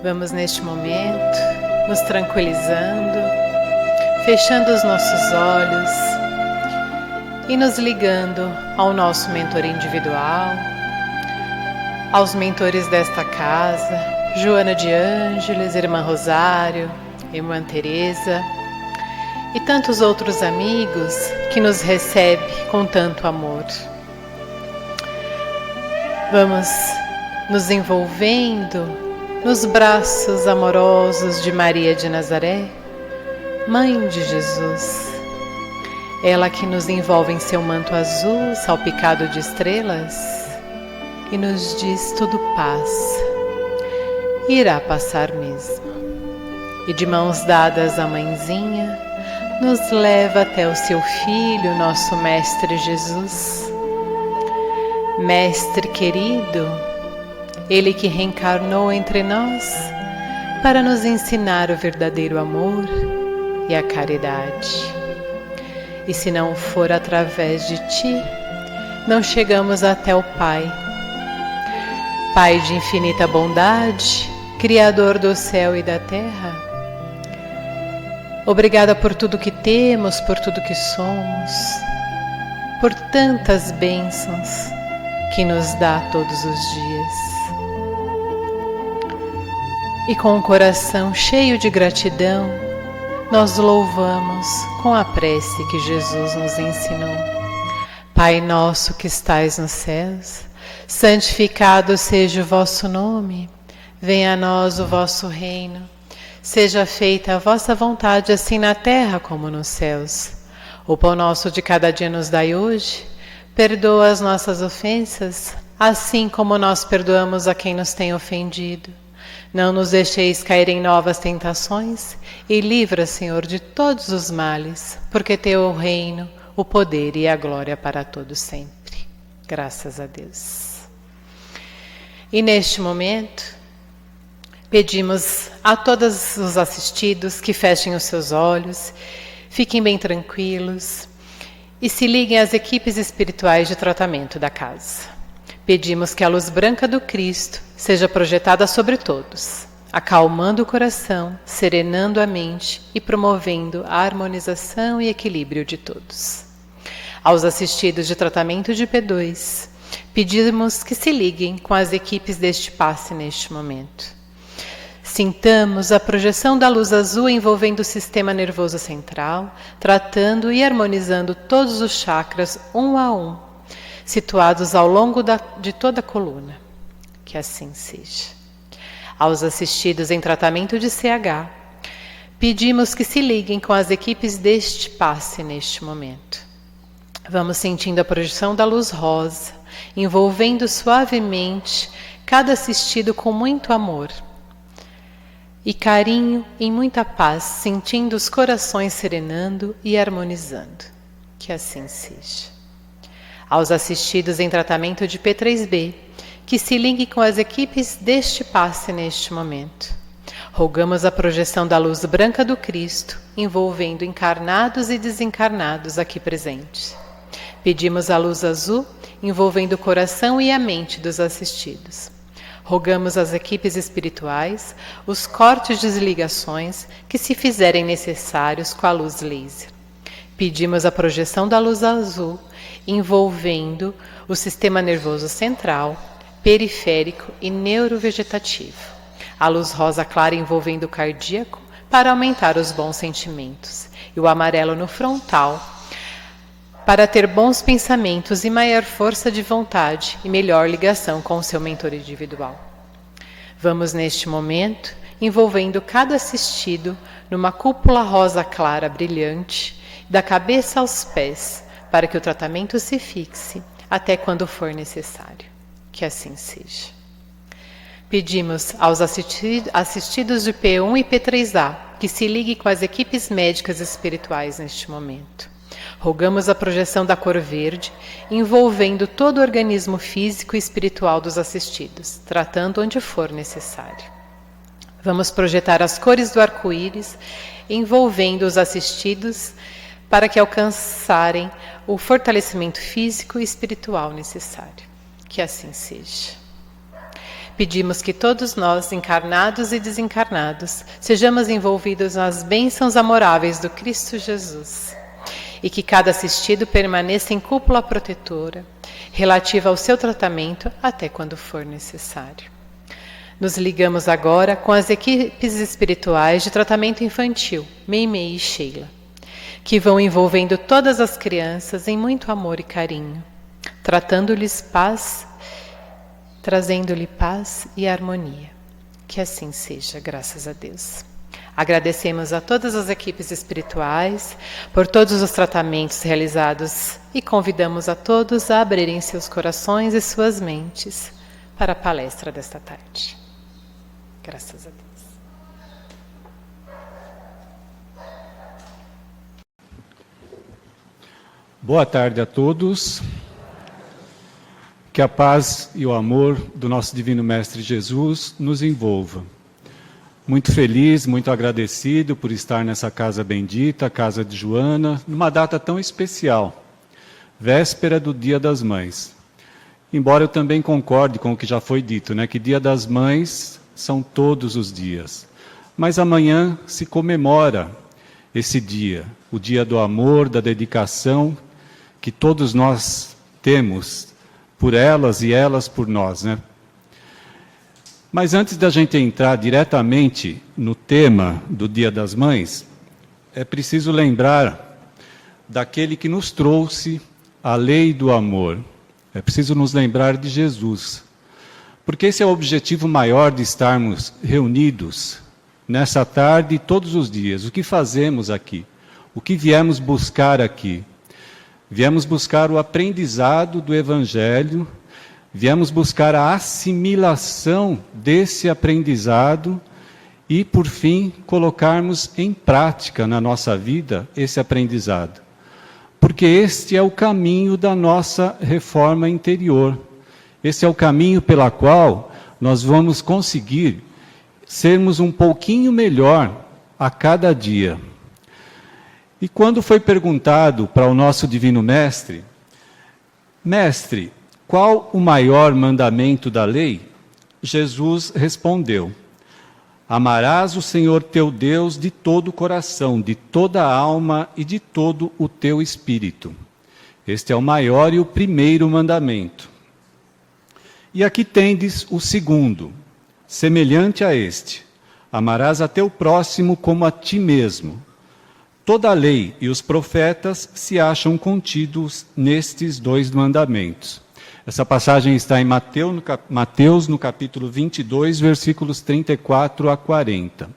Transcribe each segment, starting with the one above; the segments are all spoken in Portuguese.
Vamos neste momento nos tranquilizando, fechando os nossos olhos e nos ligando ao nosso mentor individual, aos mentores desta casa, Joana de Ângeles, Irmã Rosário, Irmã Teresa e tantos outros amigos que nos recebem com tanto amor. Vamos nos envolvendo nos braços amorosos de Maria de Nazaré, Mãe de Jesus. Ela que nos envolve em seu manto azul, salpicado de estrelas, e nos diz: tudo passa, irá passar mesmo. E de mãos dadas à Mãezinha, nos leva até o seu Filho, nosso Mestre Jesus. Mestre querido, Ele que reencarnou entre nós para nos ensinar o verdadeiro amor e a caridade. E se não for através de Ti, não chegamos até o Pai. Pai de infinita bondade, Criador do céu e da terra, obrigada por tudo que temos, por tudo que somos, por tantas bênçãos que nos dá todos os dias. E com o coração cheio de gratidão, nós louvamos com a prece que Jesus nos ensinou. Pai nosso que estais nos céus, santificado seja o vosso nome. Venha a nós o vosso reino. Seja feita a vossa vontade, assim na terra como nos céus. O pão nosso de cada dia nos dai hoje. Perdoa as nossas ofensas, assim como nós perdoamos a quem nos tem ofendido. Não nos deixeis cair em novas tentações e livra, Senhor, de todos os males, porque Teu é o reino, o poder e a glória para todos sempre. Graças a Deus. E neste momento, pedimos a todos os assistidos que fechem os seus olhos, fiquem bem tranquilos e se liguem às equipes espirituais de tratamento da casa. Pedimos que a luz branca do Cristo seja projetada sobre todos, acalmando o coração, serenando a mente e promovendo a harmonização e equilíbrio de todos. Aos assistidos de tratamento de P2, pedimos que se liguem com as equipes deste passe neste momento. Sintamos a projeção da luz azul envolvendo o sistema nervoso central, tratando e harmonizando todos os chakras um a um, situados ao longo de toda a coluna. Que assim seja. Aos assistidos em tratamento de CH, pedimos que se liguem com as equipes deste passe neste momento. Vamos sentindo a projeção da luz rosa, envolvendo suavemente cada assistido com muito amor e carinho e muita paz, sentindo os corações serenando e harmonizando. Que assim seja. Aos assistidos em tratamento de P3B, que se liguem com as equipes deste passe neste momento. Rogamos a projeção da luz branca do Cristo, envolvendo encarnados e desencarnados aqui presentes. Pedimos a luz azul, envolvendo o coração e a mente dos assistidos. Rogamos às equipes espirituais os cortes de desligações que se fizerem necessários com a luz laser. Pedimos a projeção da luz azul, envolvendo o sistema nervoso central, periférico e neurovegetativo. A luz rosa clara envolvendo o cardíaco para aumentar os bons sentimentos. E o amarelo no frontal para ter bons pensamentos e maior força de vontade e melhor ligação com o seu mentor individual. Vamos neste momento envolvendo cada assistido numa cúpula rosa clara brilhante, da cabeça aos pés, para que o tratamento se fixe até quando for necessário. Que assim seja. Pedimos aos assistidos de P1 e P3A que se liguem com as equipes médicas espirituais neste momento. Rogamos a projeção da cor verde, envolvendo todo o organismo físico e espiritual dos assistidos, tratando onde for necessário. Vamos projetar as cores do arco-íris, envolvendo os assistidos, para que alcançarem o fortalecimento físico e espiritual necessário. Que assim seja. Pedimos que todos nós, encarnados e desencarnados, sejamos envolvidos nas bênçãos amoráveis do Cristo Jesus e que cada assistido permaneça em cúpula protetora, relativa ao seu tratamento até quando for necessário. Nos ligamos agora com as equipes espirituais de tratamento infantil, Meimei e Sheila, que vão envolvendo todas as crianças em muito amor e carinho, trazendo-lhe paz e harmonia. Que assim seja, graças a Deus. Agradecemos a todas as equipes espirituais por todos os tratamentos realizados e convidamos a todos a abrirem seus corações e suas mentes para a palestra desta tarde. Graças a Deus. Boa tarde a todos. Que a paz e o amor do nosso Divino Mestre Jesus nos envolva. Muito feliz, muito agradecido por estar nessa casa bendita, a casa de Joana, numa data tão especial, véspera do Dia das Mães. Embora eu também concorde com o que já foi dito, que Dia das Mães são todos os dias. Mas amanhã se comemora esse dia, o dia do amor, da dedicação, que todos nós temos por elas e elas por nós, Mas antes da gente entrar diretamente no tema do Dia das Mães, é preciso lembrar daquele que nos trouxe a lei do amor. É preciso nos lembrar de Jesus. Porque esse é o objetivo maior de estarmos reunidos nessa tarde e todos os dias. O que fazemos aqui? O que viemos buscar aqui? Viemos buscar o aprendizado do Evangelho, viemos buscar a assimilação desse aprendizado e, por fim, colocarmos em prática na nossa vida esse aprendizado. Porque este é o caminho da nossa reforma interior. Esse é o caminho pela qual nós vamos conseguir sermos um pouquinho melhor a cada dia. E quando foi perguntado para o nosso Divino Mestre, Mestre, qual o maior mandamento da lei? Jesus respondeu: amarás o Senhor teu Deus de todo o coração, de toda a alma e de todo o teu espírito. Este é o maior e o primeiro mandamento. E aqui tendes o segundo, semelhante a este: amarás a teu próximo como a ti mesmo. Toda a lei e os profetas se acham contidos nestes dois mandamentos. Essa passagem está em Mateus, no capítulo 22, versículos 34 a 40.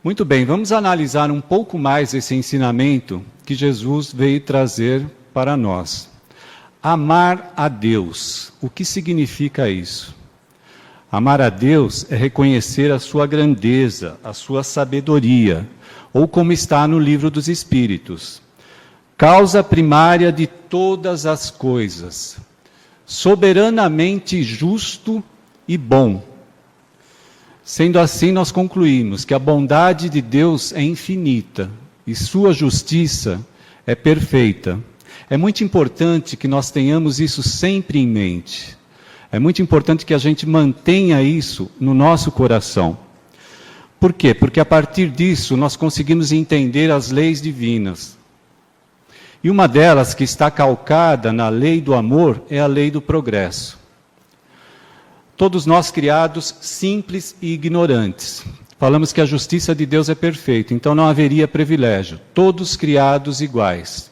Muito bem, vamos analisar um pouco mais esse ensinamento que Jesus veio trazer para nós. Amar a Deus. O que significa isso? Amar a Deus é reconhecer a sua grandeza, a sua sabedoria, ou como está no Livro dos Espíritos, causa primária de todas as coisas, soberanamente justo e bom. Sendo assim, nós concluímos que a bondade de Deus é infinita e sua justiça é perfeita. É muito importante que nós tenhamos isso sempre em mente. É muito importante que a gente mantenha isso no nosso coração. Por quê? Porque a partir disso nós conseguimos entender as leis divinas. E uma delas, que está calcada na lei do amor, é a lei do progresso. Todos nós criados simples e ignorantes. Falamos que a justiça de Deus é perfeita, então não haveria privilégio. Todos criados iguais.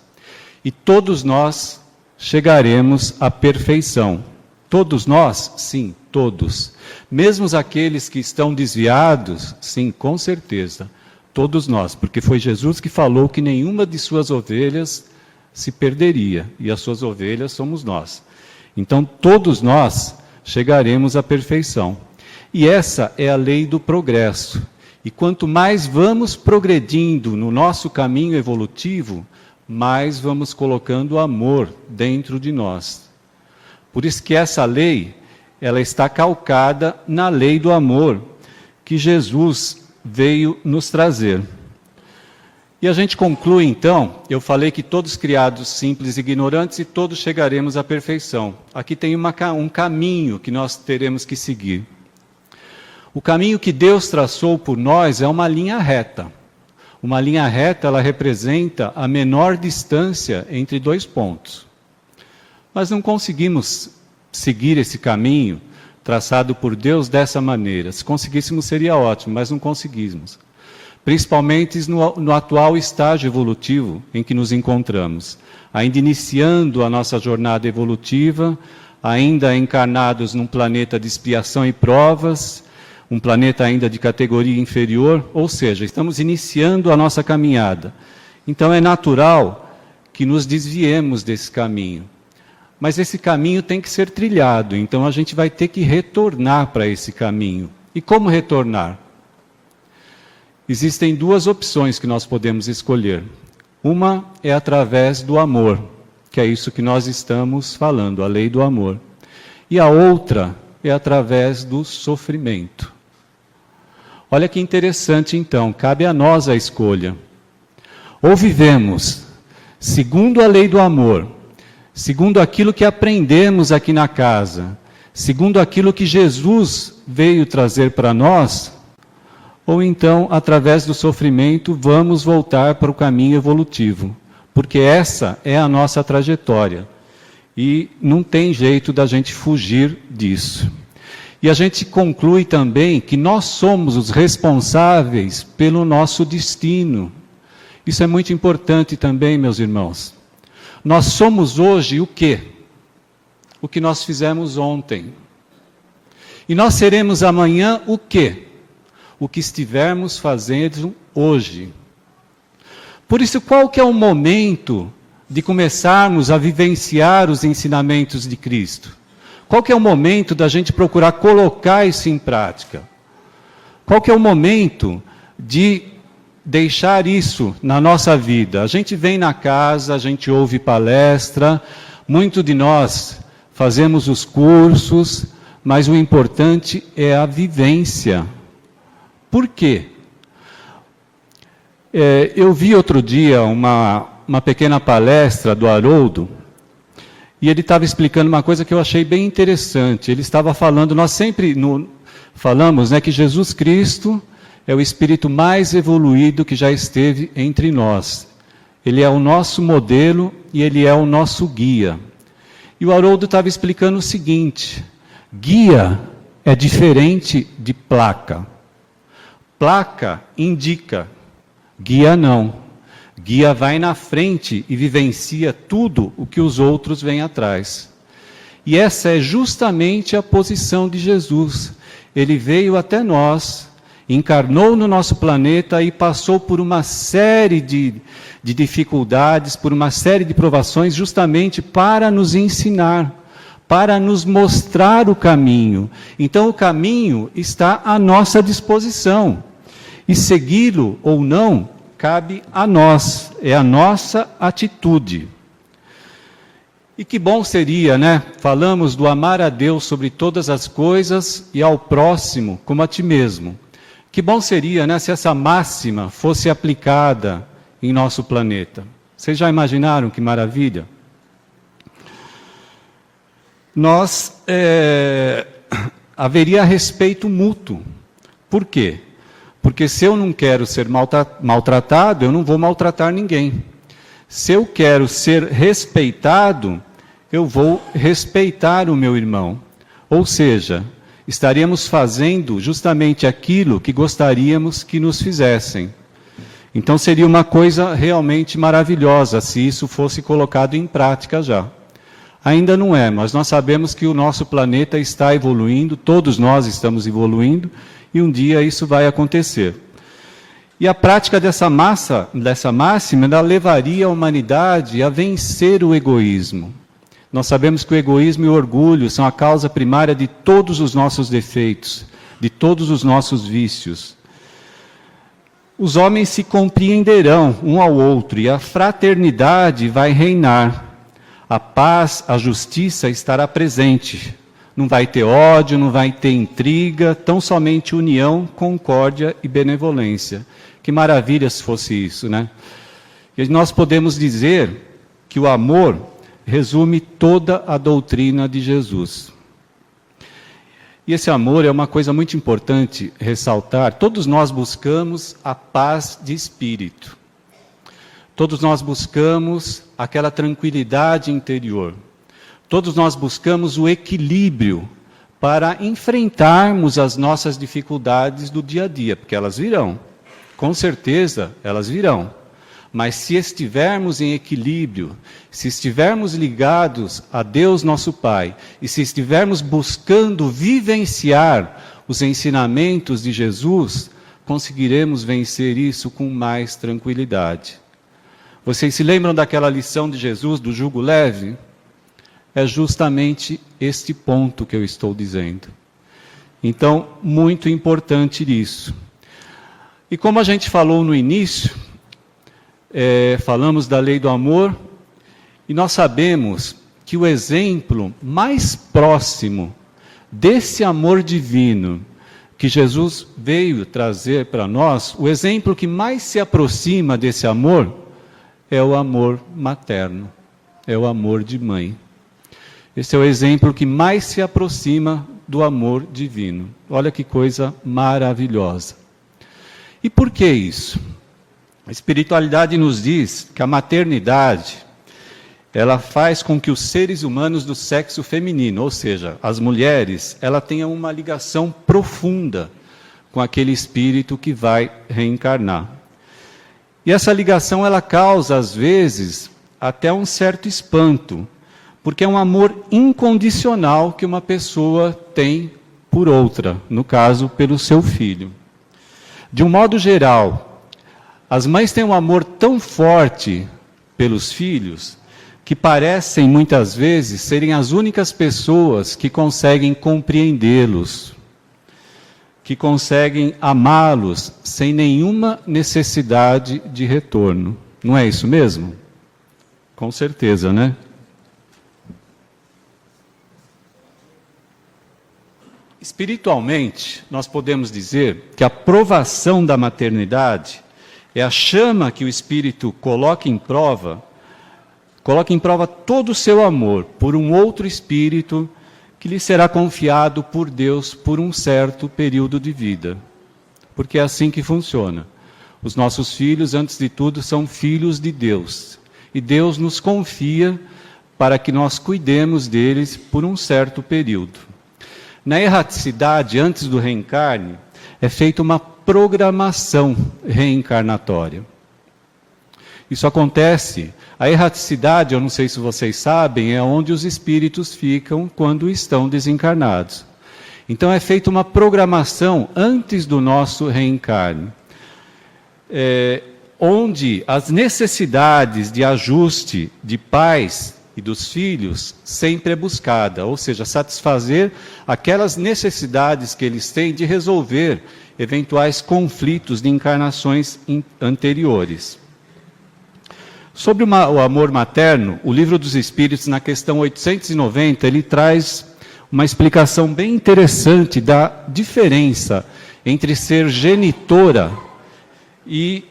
E todos nós chegaremos à perfeição. Todos nós? Sim, todos. Mesmo aqueles que estão desviados? Sim, com certeza. Todos nós, porque foi Jesus que falou que nenhuma de suas ovelhas se perderia, e as suas ovelhas somos nós. Então, todos nós chegaremos à perfeição. E essa é a lei do progresso. E quanto mais vamos progredindo no nosso caminho evolutivo, mais vamos colocando amor dentro de nós. Por isso que essa lei, ela está calcada na lei do amor que Jesus veio nos trazer. E a gente conclui então, eu falei que todos criados simples e ignorantes e todos chegaremos à perfeição. Aqui tem um caminho que nós teremos que seguir. O caminho que Deus traçou por nós é uma linha reta. Uma linha reta, ela representa a menor distância entre dois pontos. Mas não conseguimos seguir esse caminho traçado por Deus dessa maneira. Se conseguíssemos seria ótimo, mas não conseguimos. Principalmente no atual estágio evolutivo em que nos encontramos. Ainda iniciando a nossa jornada evolutiva, ainda encarnados num planeta de expiação e provas, um planeta ainda de categoria inferior, ou seja, estamos iniciando a nossa caminhada. Então é natural que nos desviemos desse caminho. Mas esse caminho tem que ser trilhado, então a gente vai ter que retornar para esse caminho. E como retornar? Existem duas opções que nós podemos escolher. Uma é através do amor, que é isso que nós estamos falando, a lei do amor. E a outra é através do sofrimento. Olha que interessante então, cabe a nós a escolha. Ou vivemos segundo a lei do amor, segundo aquilo que aprendemos aqui na casa, segundo aquilo que Jesus veio trazer para nós, ou então, através do sofrimento, vamos voltar para o caminho evolutivo, porque essa é a nossa trajetória, e não tem jeito da gente fugir disso. E a gente conclui também que nós somos os responsáveis pelo nosso destino. Isso é muito importante também, meus irmãos. Nós somos hoje o quê? O que nós fizemos ontem. E nós seremos amanhã o quê? O que estivermos fazendo hoje. Por isso, qual que é o momento de começarmos a vivenciar os ensinamentos de Cristo? Qual que é o momento da gente procurar colocar isso em prática? Qual que é o momento de deixar isso na nossa vida? A gente vem na casa, a gente ouve palestra, muito de nós fazemos os cursos, mas o importante é a vivência. Por quê? Eu vi outro dia uma pequena palestra do Haroldo, e ele estava explicando uma coisa que eu achei bem interessante. Ele estava falando, nós sempre falamos, né, que Jesus Cristo é o espírito mais evoluído que já esteve entre nós. Ele é o nosso modelo e ele é o nosso guia. E o Haroldo estava explicando o seguinte: guia é diferente de placa. Placa indica, guia não. Guia vai na frente e vivencia tudo o que os outros vêm atrás. E essa é justamente a posição de Jesus. Ele veio até nós, encarnou no nosso planeta e passou por uma série de dificuldades, por uma série de provações, justamente para nos ensinar, para nos mostrar o caminho. Então o caminho está à nossa disposição. E segui-lo ou não, cabe a nós, é a nossa atitude. E que bom seria, né? Falamos do amar a Deus sobre todas as coisas e ao próximo como a ti mesmo. Que bom seria, né, se essa máxima fosse aplicada em nosso planeta. Vocês já imaginaram que maravilha? Haveria respeito mútuo. Por quê? Porque se eu não quero ser maltratado, eu não vou maltratar ninguém. Se eu quero ser respeitado, eu vou respeitar o meu irmão. Ou seja, estaríamos fazendo justamente aquilo que gostaríamos que nos fizessem. Então seria uma coisa realmente maravilhosa se isso fosse colocado em prática já. Ainda não é, mas nós sabemos que o nosso planeta está evoluindo, todos nós estamos evoluindo, e um dia isso vai acontecer. E a prática dessa máxima, ela levaria a humanidade a vencer o egoísmo. Nós sabemos que o egoísmo e o orgulho são a causa primária de todos os nossos defeitos, de todos os nossos vícios. Os homens se compreenderão um ao outro e a fraternidade vai reinar. A paz, a justiça estará presente. Não vai ter ódio, não vai ter intriga, tão somente união, concórdia e benevolência. Que maravilha se fosse isso, né? E nós podemos dizer que o amor resume toda a doutrina de Jesus. E esse amor é uma coisa muito importante ressaltar. Todos nós buscamos a paz de espírito. Todos nós buscamos aquela tranquilidade interior. Todos nós buscamos o equilíbrio para enfrentarmos as nossas dificuldades do dia a dia, porque elas virão. Com certeza, elas virão. Mas se estivermos em equilíbrio, se estivermos ligados a Deus nosso Pai, e se estivermos buscando vivenciar os ensinamentos de Jesus, conseguiremos vencer isso com mais tranquilidade. Vocês se lembram daquela lição de Jesus, do jugo leve? É justamente este ponto que eu estou dizendo. Então, muito importante isso. E como a gente falou no início, falamos da lei do amor, e nós sabemos que o exemplo mais próximo desse amor divino que Jesus veio trazer para nós, o exemplo que mais se aproxima desse amor é o amor materno, é o amor de mãe. Esse é o exemplo que mais se aproxima do amor divino. Olha que coisa maravilhosa. E por que isso? A espiritualidade nos diz que a maternidade, ela faz com que os seres humanos do sexo feminino, ou seja, as mulheres, ela tenham uma ligação profunda com aquele espírito que vai reencarnar. E essa ligação, ela causa, às vezes, até um certo espanto, porque é um amor incondicional que uma pessoa tem por outra, no caso, pelo seu filho. De um modo geral, as mães têm um amor tão forte pelos filhos que parecem, muitas vezes, serem as únicas pessoas que conseguem compreendê-los, que conseguem amá-los sem nenhuma necessidade de retorno. Não é isso mesmo? Com certeza, né? Espiritualmente, nós podemos dizer que a provação da maternidade é a chama que o Espírito coloca em prova todo o seu amor por um outro Espírito que lhe será confiado por Deus por um certo período de vida. Porque é assim que funciona. Os nossos filhos, antes de tudo, são filhos de Deus. E Deus nos confia para que nós cuidemos deles por um certo período. Na erraticidade, antes do reencarne, é feita uma programação reencarnatória. Isso acontece, a erraticidade, eu não sei se vocês sabem, é onde os espíritos ficam quando estão desencarnados. Então é feita uma programação antes do nosso reencarne, onde as necessidades de ajuste de pais e dos filhos sempre é buscada, ou seja, satisfazer aquelas necessidades que eles têm de resolver eventuais conflitos de encarnações anteriores. Sobre o amor materno, o Livro dos Espíritos, na questão 890, ele traz uma explicação bem interessante da diferença entre ser genitora e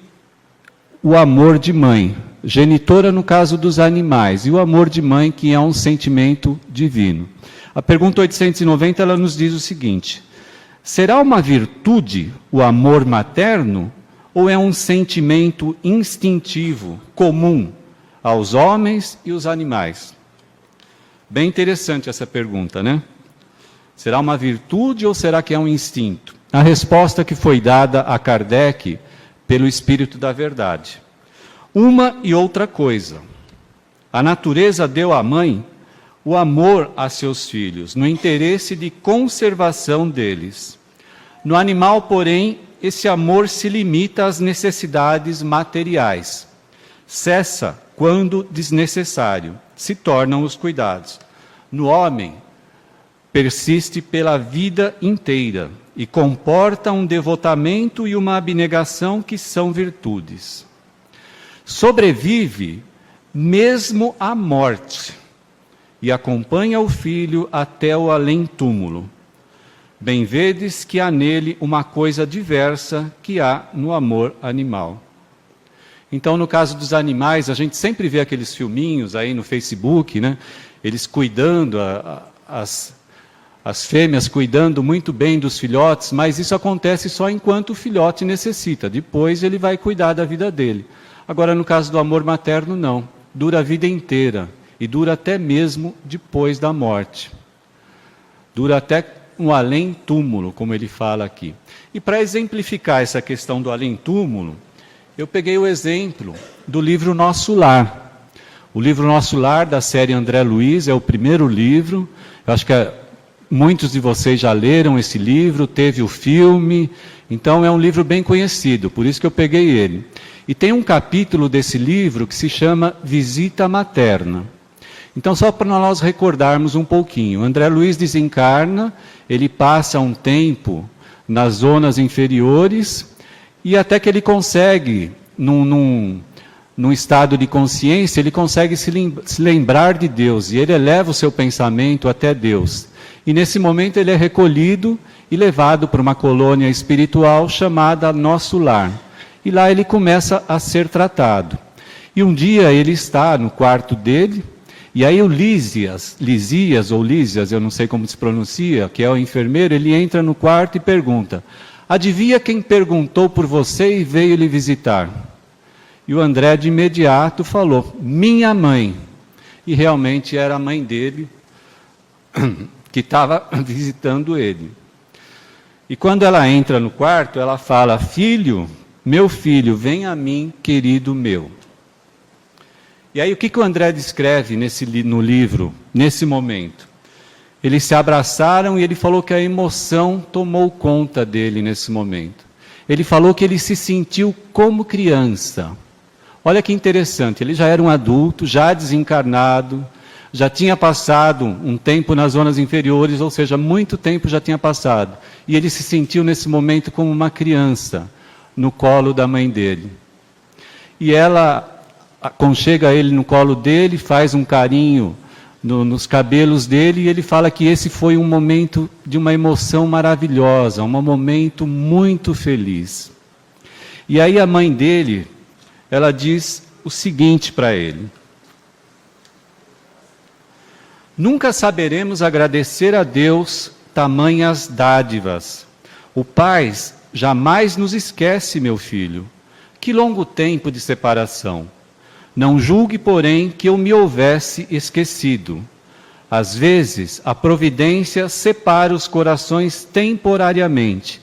o amor de mãe. Genitora no caso dos animais, e o amor de mãe, que é um sentimento divino. A pergunta 890, ela nos diz o seguinte: será uma virtude o amor materno ou é um sentimento instintivo, comum aos homens e os animais? Bem interessante essa pergunta, né? Será uma virtude ou será que é um instinto? A resposta que foi dada a Kardec pelo Espírito da Verdade. Uma e outra coisa. A natureza deu à mãe o amor a seus filhos, no interesse de conservação deles. No animal, porém, esse amor se limita às necessidades materiais. Cessa quando desnecessário, se tornam os cuidados. No homem, persiste pela vida inteira e comporta um devotamento e uma abnegação que são virtudes. Sobrevive mesmo à morte e acompanha o filho até o além-túmulo. Bem vedes que há nele uma coisa diversa que há no amor animal. Então, no caso dos animais, a gente sempre vê aqueles filminhos aí no Facebook, né? Eles cuidando, as fêmeas cuidando muito bem dos filhotes, mas isso acontece só enquanto o filhote necessita. Depois ele vai cuidar da vida dele. Agora, no caso do amor materno, não. Dura a vida inteira e dura até mesmo depois da morte. Dura até um além-túmulo, como ele fala aqui. E para exemplificar essa questão do além-túmulo, eu peguei o exemplo do livro Nosso Lar. O livro Nosso Lar, da série André Luiz, é o primeiro livro. Eu acho que muitos de vocês já leram esse livro, teve o filme, então é um livro bem conhecido, por isso que eu peguei ele. E tem um capítulo desse livro que se chama Visita Materna. Então, só para nós recordarmos um pouquinho, André Luiz desencarna, ele passa um tempo nas zonas inferiores, e até que ele consegue, num estado de consciência, ele consegue se lembrar de Deus, e ele eleva o seu pensamento até Deus. E nesse momento ele é recolhido e levado para uma colônia espiritual chamada Nosso Lar. E lá ele começa a ser tratado. E um dia ele está no quarto dele, e aí o Lísias, eu não sei como se pronuncia, que é o enfermeiro, ele entra no quarto e pergunta: adivinha quem perguntou por você e veio lhe visitar? E o André de imediato falou: minha mãe. E realmente era a mãe dele que estava visitando ele. E quando ela entra no quarto, ela fala: filho, meu filho, vem a mim, querido meu. E aí o que o André descreve no livro, nesse momento? Eles se abraçaram e ele falou que a emoção tomou conta dele nesse momento. Ele falou que ele se sentiu como criança. Olha que interessante, ele já era um adulto, já desencarnado, já tinha passado um tempo nas zonas inferiores, ou seja, muito tempo já tinha passado. E ele se sentiu nesse momento como uma criança, no colo da mãe dele. E ela aconchega ele no colo dele, faz um carinho nos cabelos dele, e ele fala que esse foi um momento de uma emoção maravilhosa, um momento muito feliz. E aí a mãe dele, ela diz o seguinte para ele: nunca saberemos agradecer a Deus tamanhas dádivas. O Pai jamais nos esquece, meu filho. Que longo tempo de separação. Não julgue, porém, que eu me houvesse esquecido. Às vezes, a providência separa os corações temporariamente,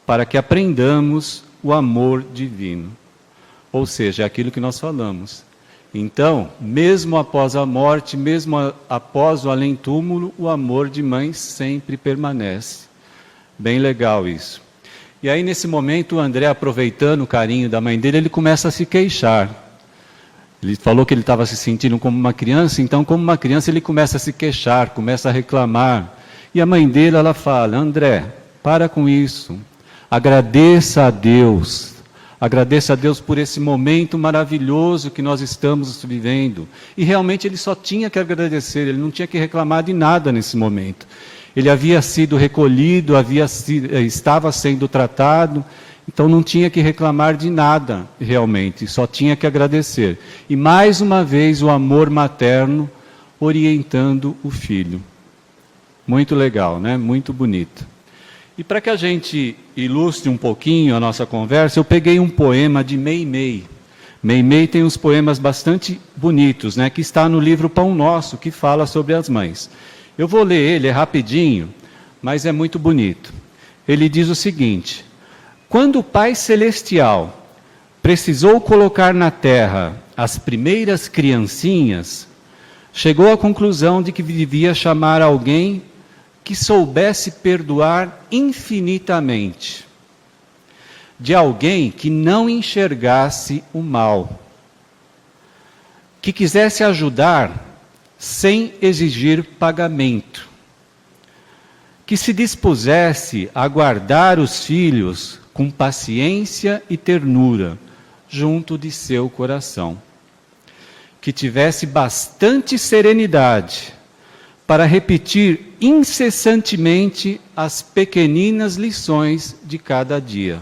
para que aprendamos o amor divino. Ou seja, é aquilo que nós falamos. Então, mesmo após a morte, mesmo após o além-túmulo, o amor de mãe sempre permanece. Bem legal isso. E aí, nesse momento, o André, aproveitando o carinho da mãe dele, ele começa a se queixar. Ele falou que ele estava se sentindo como uma criança, então, como uma criança, ele começa a se queixar, começa a reclamar. E a mãe dele, ela fala: André, para com isso. Agradeça a Deus. Agradeça a Deus por esse momento maravilhoso que nós estamos vivendo. E realmente ele só tinha que agradecer, ele não tinha que reclamar de nada nesse momento. Ele havia sido recolhido, estava sendo tratado, então não tinha que reclamar de nada realmente, só tinha que agradecer. E mais uma vez o amor materno orientando o filho. Muito legal, né? Muito bonito. E para que a gente ilustre um pouquinho a nossa conversa, eu peguei um poema de Meimei. Meimei tem uns poemas bastante bonitos, né, que está no livro Pão Nosso, que fala sobre as mães. Eu vou ler ele, é rapidinho, mas é muito bonito. Ele diz o seguinte: quando o Pai Celestial precisou colocar na terra as primeiras criancinhas, chegou à conclusão de que devia chamar alguém que soubesse perdoar infinitamente, de alguém que não enxergasse o mal, que quisesse ajudar sem exigir pagamento, que se dispusesse a guardar os filhos com paciência e ternura junto de seu coração, que tivesse bastante serenidade para repetir incessantemente as pequeninas lições de cada dia.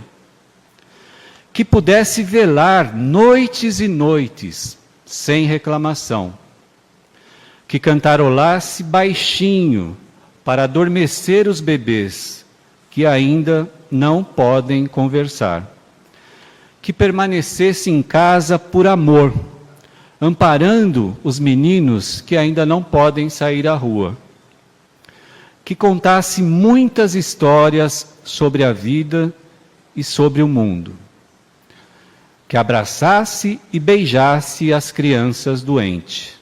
Que pudesse velar noites e noites, sem reclamação. Que cantarolasse baixinho para adormecer os bebês, que ainda não podem conversar. Que permanecesse em casa por amor, amparando os meninos que ainda não podem sair à rua. Que contasse muitas histórias sobre a vida e sobre o mundo. Que abraçasse e beijasse as crianças doentes.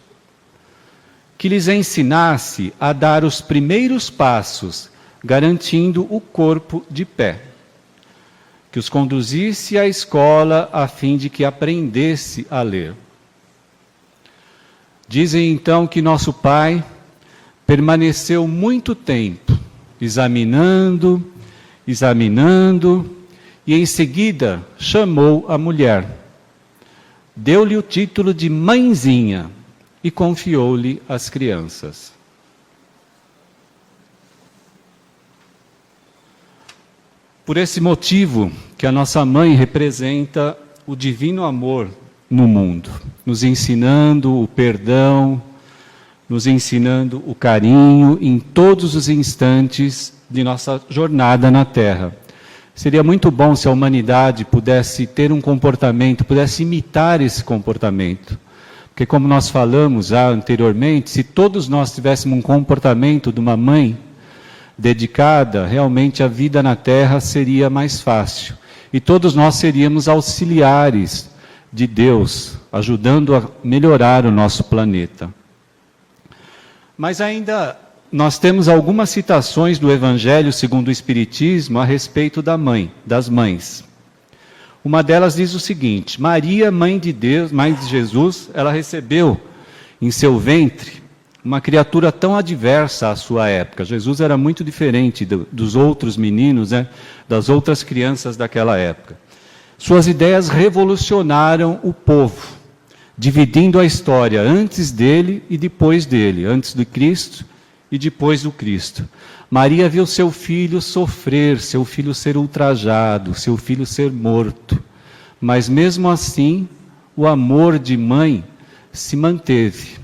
Que lhes ensinasse a dar os primeiros passos, garantindo o corpo de pé. Que os conduzisse à escola a fim de que aprendesse a ler. Dizem então que nosso pai permaneceu muito tempo, examinando, e em seguida chamou a mulher. Deu-lhe o título de mãezinha e confiou-lhe as crianças. Por esse motivo que a nossa mãe representa o divino amor no mundo, nos ensinando o perdão, nos ensinando o carinho em todos os instantes de nossa jornada na Terra. Seria muito bom se a humanidade pudesse ter um comportamento, pudesse imitar esse comportamento. Porque como nós falamos já anteriormente, se todos nós tivéssemos um comportamento de uma mãe dedicada, realmente a vida na Terra seria mais fácil. E todos nós seríamos auxiliares de Deus, ajudando a melhorar o nosso planeta. Mas ainda nós temos algumas citações do Evangelho segundo o Espiritismo a respeito das mães. Uma delas diz o seguinte: Maria, mãe de Deus, mãe de Jesus, ela recebeu em seu ventre uma criatura tão adversa à sua época. Jesus era muito diferente dos outros meninos, das outras crianças daquela época. Suas ideias revolucionaram o povo, dividindo a história antes dele e depois dele, antes do Cristo e depois do Cristo. Maria viu seu filho sofrer, seu filho ser ultrajado, seu filho ser morto. Mas mesmo assim, o amor de mãe se manteve.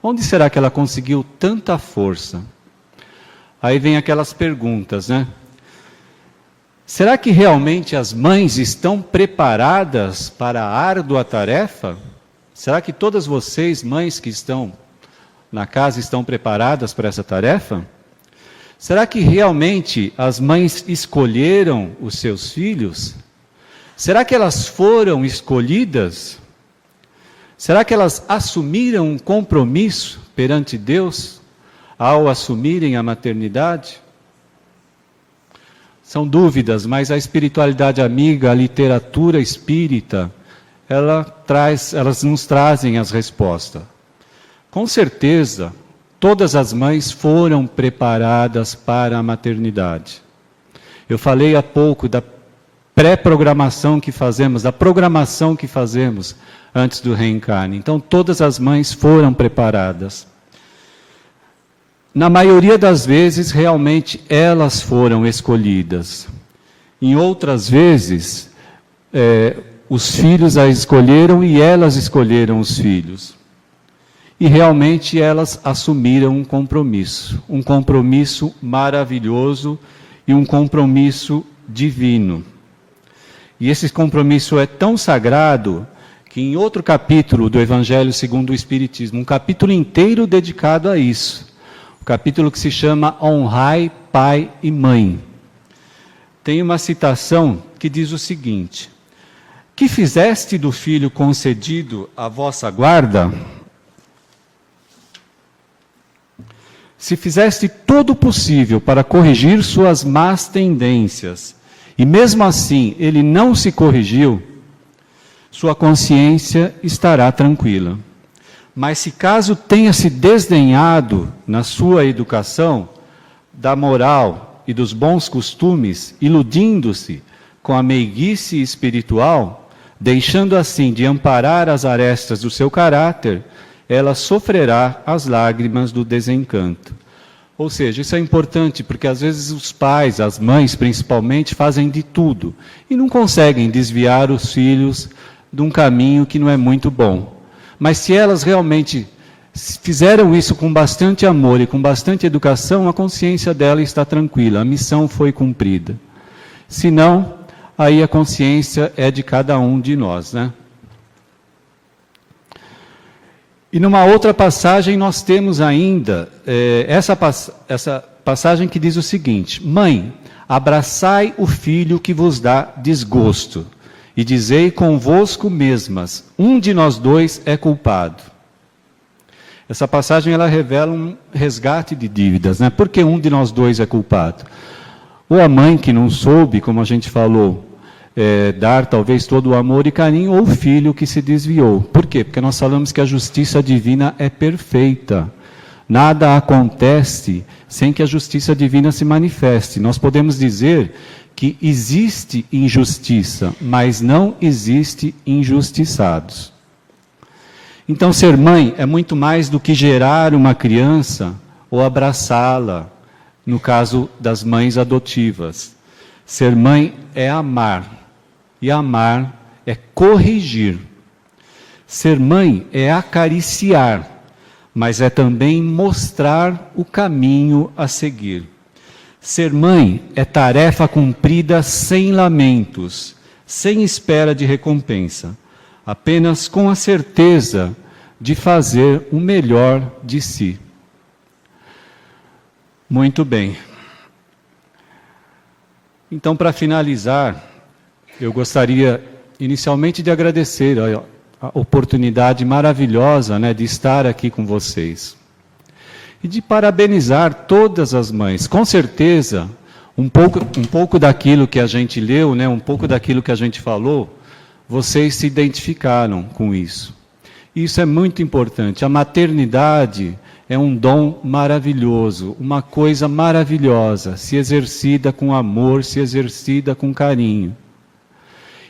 Onde será que ela conseguiu tanta força? Aí vem aquelas perguntas, Será que realmente as mães estão preparadas para a árdua tarefa? Será que todas vocês, mães que estão na casa, estão preparadas para essa tarefa? Será que realmente as mães escolheram os seus filhos? Será que elas foram escolhidas? Será que elas assumiram um compromisso perante Deus ao assumirem a maternidade? São dúvidas, mas a espiritualidade amiga, a literatura espírita, elas nos trazem as respostas. Com certeza, todas as mães foram preparadas para a maternidade. Eu falei há pouco da pré-programação que fazemos, da programação que fazemos antes do reencarne. Então, todas as mães foram preparadas. Na maioria das vezes, realmente, elas foram escolhidas. Em outras vezes, os filhos as escolheram e elas escolheram os filhos. E realmente elas assumiram um compromisso maravilhoso e um compromisso divino. E esse compromisso é tão sagrado que em outro capítulo do Evangelho segundo o Espiritismo, um capítulo inteiro dedicado a isso, o capítulo que se chama Honrai Pai e Mãe, tem uma citação que diz o seguinte: que fizeste do filho concedido à vossa guarda? Se fizeste todo o possível para corrigir suas más tendências, e mesmo assim ele não se corrigiu, sua consciência estará tranquila. Mas se caso tenha se desdenhado na sua educação da moral e dos bons costumes, iludindo-se com a meiguice espiritual, deixando assim de amparar as arestas do seu caráter, ela sofrerá as lágrimas do desencanto. Ou seja, isso é importante, porque às vezes os pais, as mães principalmente, fazem de tudo e não conseguem desviar os filhos de um caminho que não é muito bom. Mas se elas realmente fizeram isso com bastante amor e com bastante educação, a consciência dela está tranquila, a missão foi cumprida. Se não, aí a consciência é de cada um de nós, né? E numa outra passagem nós temos ainda essa passagem que diz o seguinte: Mãe, abraçai o filho que vos dá desgosto, e dizei convosco mesmas, um de nós dois é culpado. Essa passagem ela revela um resgate de dívidas, né? Por que um de nós dois é culpado? Ou a mãe que não soube, como a gente falou, dar talvez todo o amor e carinho, ou o filho que se desviou. Por quê? Porque nós falamos que a justiça divina é perfeita. Nada acontece sem que a justiça divina se manifeste. Nós podemos dizer que existe injustiça, mas não existe injustiçados. Então, ser mãe é muito mais do que gerar uma criança ou abraçá-la, no caso das mães adotivas. Ser mãe é amar, e amar é corrigir. Ser mãe é acariciar, mas é também mostrar o caminho a seguir. Ser mãe é tarefa cumprida sem lamentos, sem espera de recompensa, apenas com a certeza de fazer o melhor de si. Muito bem. Então, para finalizar, eu gostaria inicialmente de agradecer a oportunidade maravilhosa, né, de estar aqui com vocês. E de parabenizar todas as mães. Com certeza, um pouco daquilo que a gente leu, né, um pouco daquilo que a gente falou, vocês se identificaram com isso. Isso é muito importante. A maternidade é um dom maravilhoso, uma coisa maravilhosa, se exercida com amor, se exercida com carinho.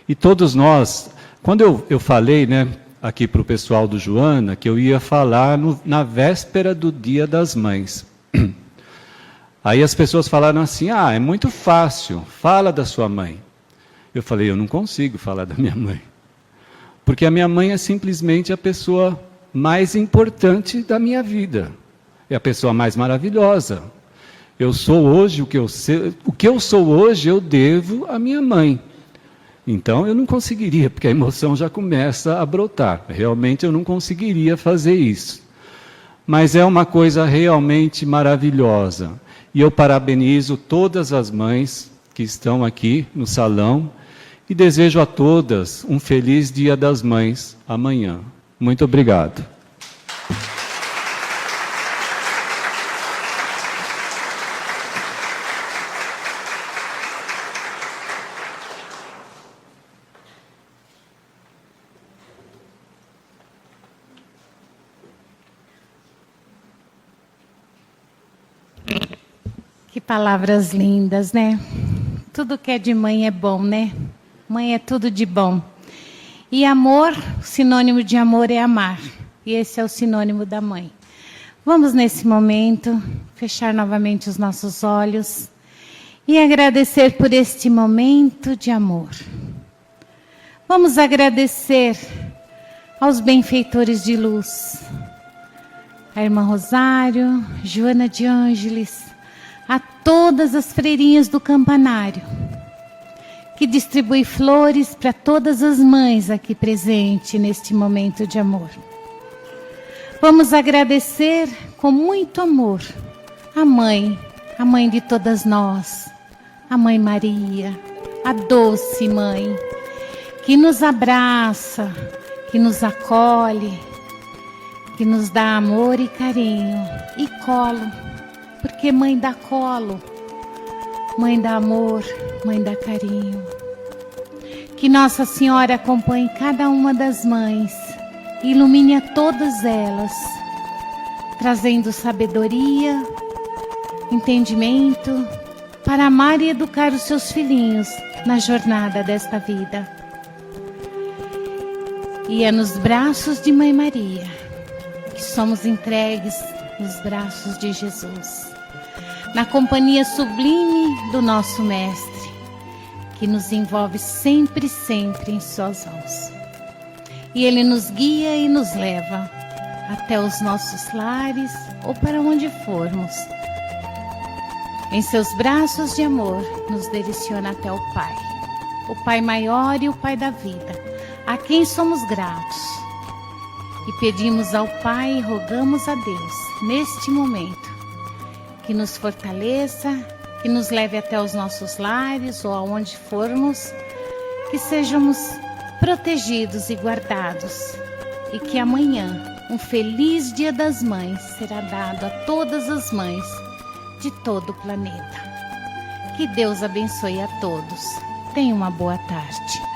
E todos nós, quando eu falei, né, aqui para o pessoal do Joana, que eu ia falar na véspera do Dia das Mães. Aí as pessoas falaram assim: é muito fácil, fala da sua mãe. Eu falei: eu não consigo falar da minha mãe. Porque a minha mãe é simplesmente a pessoa mais importante da minha vida. É a pessoa mais maravilhosa. Eu sou hoje o que eu sou hoje, eu devo à minha mãe. Então eu não conseguiria, porque a emoção já começa a brotar. Realmente eu não conseguiria fazer isso. Mas é uma coisa realmente maravilhosa. E eu parabenizo todas as mães que estão aqui no salão e desejo a todas um feliz Dia das Mães amanhã. Muito obrigado. Que palavras lindas, né? Tudo que é de mãe é bom, né? Mãe é tudo de bom. E amor, sinônimo de amor é amar. E esse é o sinônimo da mãe. Vamos, nesse momento, fechar novamente os nossos olhos e agradecer por este momento de amor. Vamos agradecer aos benfeitores de luz, a irmã Rosário, Joana de Ângeles, a todas as freirinhas do campanário, que distribui flores para todas as mães aqui presentes neste momento de amor. Vamos agradecer com muito amor a mãe de todas nós, a Mãe Maria, a doce mãe, que nos abraça, que nos acolhe, que nos dá amor e carinho e colo. Porque mãe dá colo, mãe dá amor, mãe dá carinho. Que Nossa Senhora acompanhe cada uma das mães, ilumine a todas elas, trazendo sabedoria, entendimento, para amar e educar os seus filhinhos na jornada desta vida. E é nos braços de Mãe Maria que somos entregues nos braços de Jesus. na companhia sublime do nosso Mestre, que nos envolve sempre, sempre em suas mãos. E Ele nos guia e nos leva até os nossos lares ou para onde formos. Em seus braços de amor, nos direciona até o Pai maior e o Pai da vida, a quem somos gratos. E pedimos ao Pai e rogamos a Deus, neste momento, que nos fortaleça, que nos leve até os nossos lares ou aonde formos, que sejamos protegidos e guardados, e que amanhã um feliz Dia das Mães será dado a todas as mães de todo o planeta. Que Deus abençoe a todos. Tenha uma boa tarde.